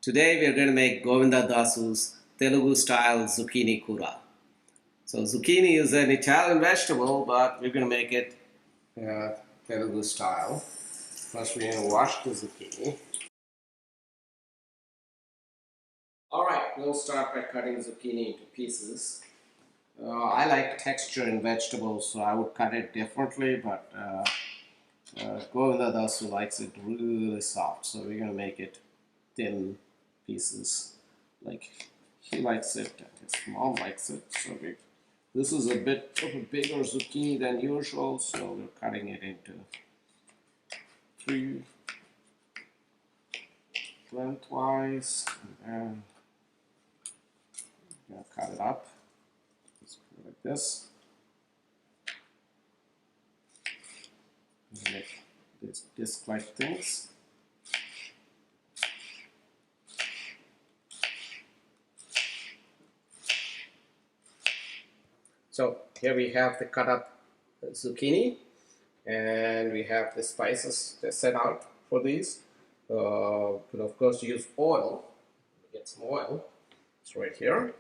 Today we are going to make Govinda Dasu's Telugu Style Zucchini Koora. So zucchini is an Italian vegetable, but we're going to make it Telugu style. First we're going to wash the zucchini. Alright, we'll start by cutting zucchini into pieces. I like texture in vegetables, so I would cut it differently, but Govinda Dasu likes it really soft, so we're going to make it thin pieces. Like he likes it and his mom likes it. So this is a bit of a bigger zucchini than usual, so we're cutting it into 3 lengthwise, and I'm going to cut it up. Just put it like this. And make these disc-like things. So here we have the cut up zucchini, and we have the spices set out for these. Could of course use oil. Get some oil. It's right here.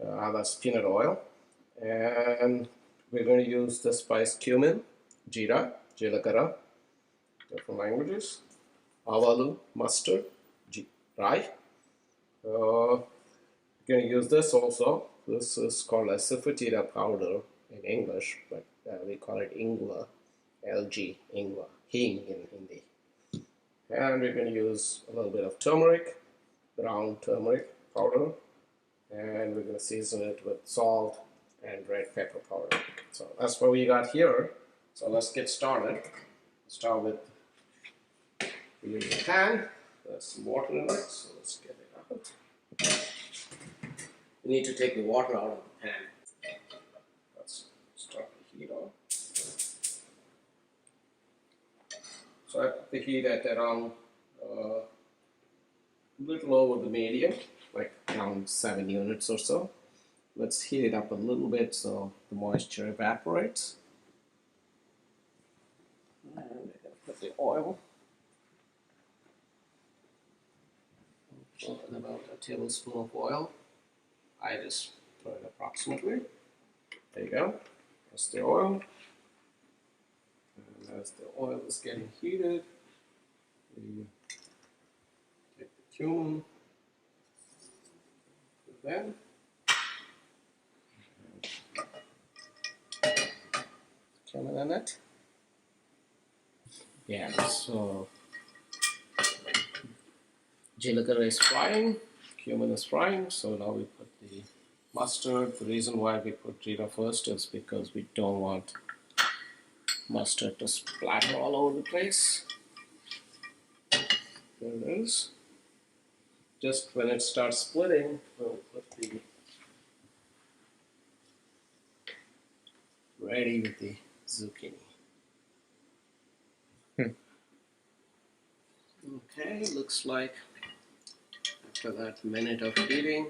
That's peanut oil, and we're going to use the spice cumin, jeera, jeelakara, different languages, avalu, mustard, rye. We're going to use this also. This is called asafoetida powder in English, but we call it ingwa, LG, ingwa, hing in Hindi. And we're going to use a little bit of turmeric, brown turmeric powder, and we're going to season it with salt and red pepper powder. So that's what we got here. So let's get started. Start with, we use a pan. There's some water in it, so let's get it out. We need to take the water out of the pan. Let's start the heat on. So I put the heat at around a little over the medium, like around 7 units or so. Let's heat it up a little bit so the moisture evaporates. And we're going to put the oil. Put about a tablespoon of oil. I just put it approximately. There you go. That's the oil. And as the oil is getting heated, we take the cumin, put that, cumin in it. Yeah, so jeelakara is frying, cumin is frying, so now we put the mustard. The reason why we put jeera first is because we don't want mustard to splatter all over the place. There it is. Just when it starts splitting, we'll put the ready with the zucchini. Okay, looks like after that minute of heating,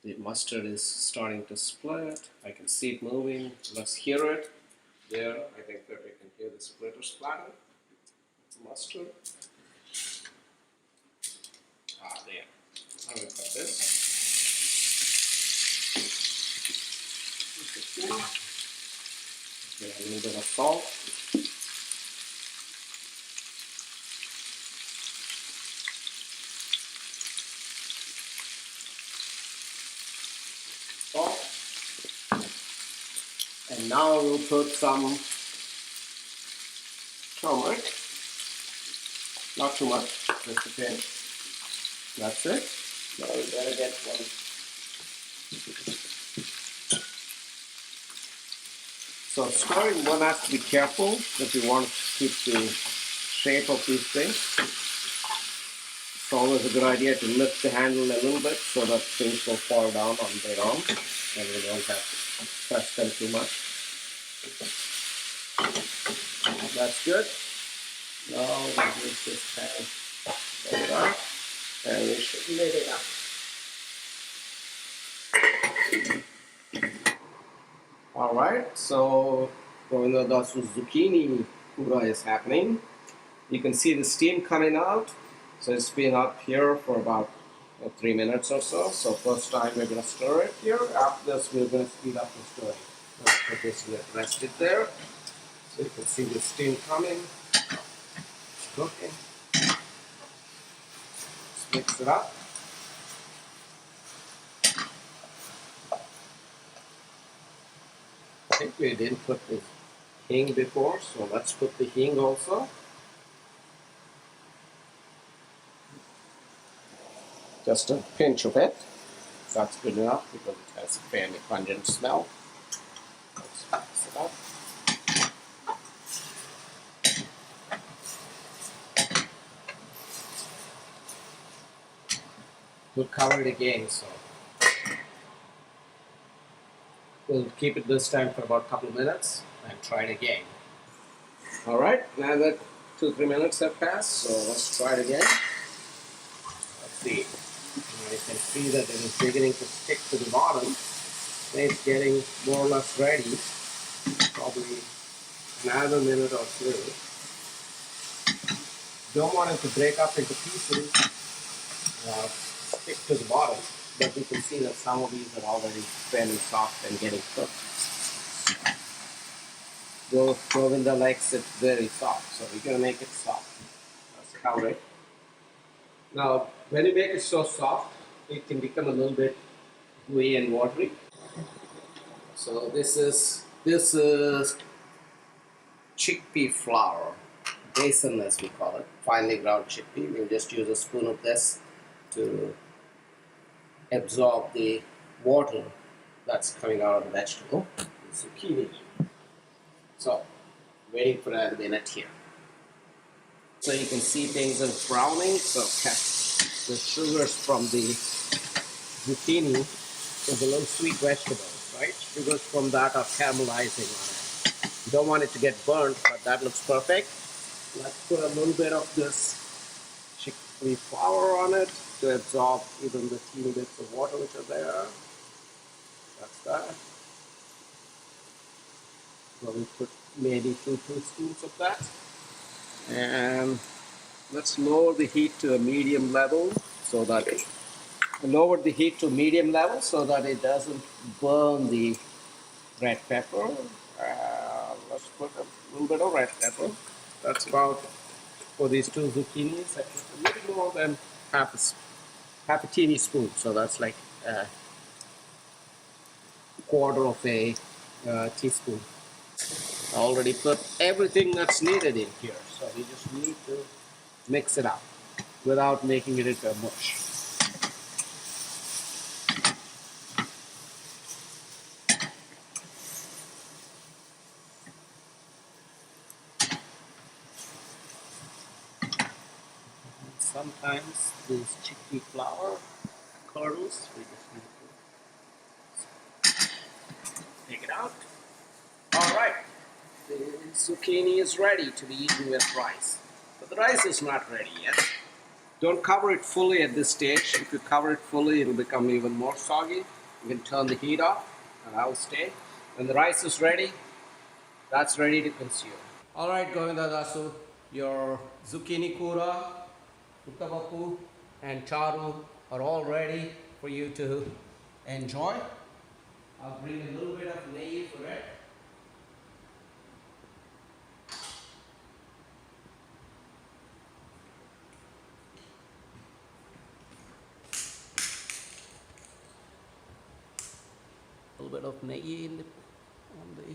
the mustard is starting to split. I can see it moving. Let's hear it. There, I think that we can hear the splitter splatter. Mustard. There. I will cut this. Get a little bit of salt. And now we'll put some turmeric. Not too much, just a pinch. That's it. Now we better get one. So stirring, one has to be careful if you want to keep the shape of these things. It's always a good idea to lift the handle a little bit so that things will fall down on their own and we don't have to press them too much. That's good. Now we use this pan. There we are. And we should lid it up. Alright, so Govinda Dasu's Zucchini Koora is happening. You can see the steam coming out. So it's been up here for about 3 minutes or so. So first time we're going to stir it here. After this, we're going to speed up the stirring. I'll put this rest it there. So you can see the steam coming. It's cooking. Let's mix it up. I think we didn't put the hing before, so let's put the hing also. Just a pinch of it. That's good enough because it has a fairly pungent smell. Let's mix it up. We'll cover it again, so we'll keep it this time for about a couple of minutes and try it again. Alright, now that 2-3 minutes have passed, so let's try it again. Let's see. Now you can see that it is beginning to stick to the bottom. It's getting more or less ready. Probably another minute or two. Don't want it to break up into pieces, stick to the bottom, but you can see that some of these are already fairly soft and getting cooked. Govinda likes it very soft, so we're going to make it soft. Let's cover it. Now, when you make it so soft, it can become a little bit gooey and watery. So this is chickpea flour, besan as we call it, finely ground chickpea. We'll just use a spoon of this to absorb the water that's coming out of the vegetable, the zucchini. So, waiting for another minute here. So you can see things are browning. So the sugars from the zucchini is a little sweet vegetable, right? Sugars from that are caramelizing on it. You don't want it to get burnt, but that looks perfect. Let's put a little bit of this chickpea flour on it to absorb even the teeny bits of water which are there. That's that. So we put maybe 2 teaspoons of that. And let's lower the heat to a medium level so that it doesn't burn the red pepper. Let's put a little bit of red pepper. That's about, for these 2 zucchinis, I put a little more than half a teeny spoon. So that's like a quarter of a teaspoon. I already put everything that's needed in here. So we just need to mix it up without making it into a mush. Sometimes these chickpea flour kernels, we just need to take it out. Alright, the zucchini is ready to be eaten with rice. But the rice is not ready yet. Don't cover it fully at this stage. If you cover it fully, it'll become even more soggy. You can turn the heat off and I'll stay. When the rice is ready, that's ready to consume. Alright, Govinda Dasu, your Zucchini Koora, Uttabapu and Charu are all ready for you to enjoy. I'll bring a little bit of neyi for it. A little bit of neyi on the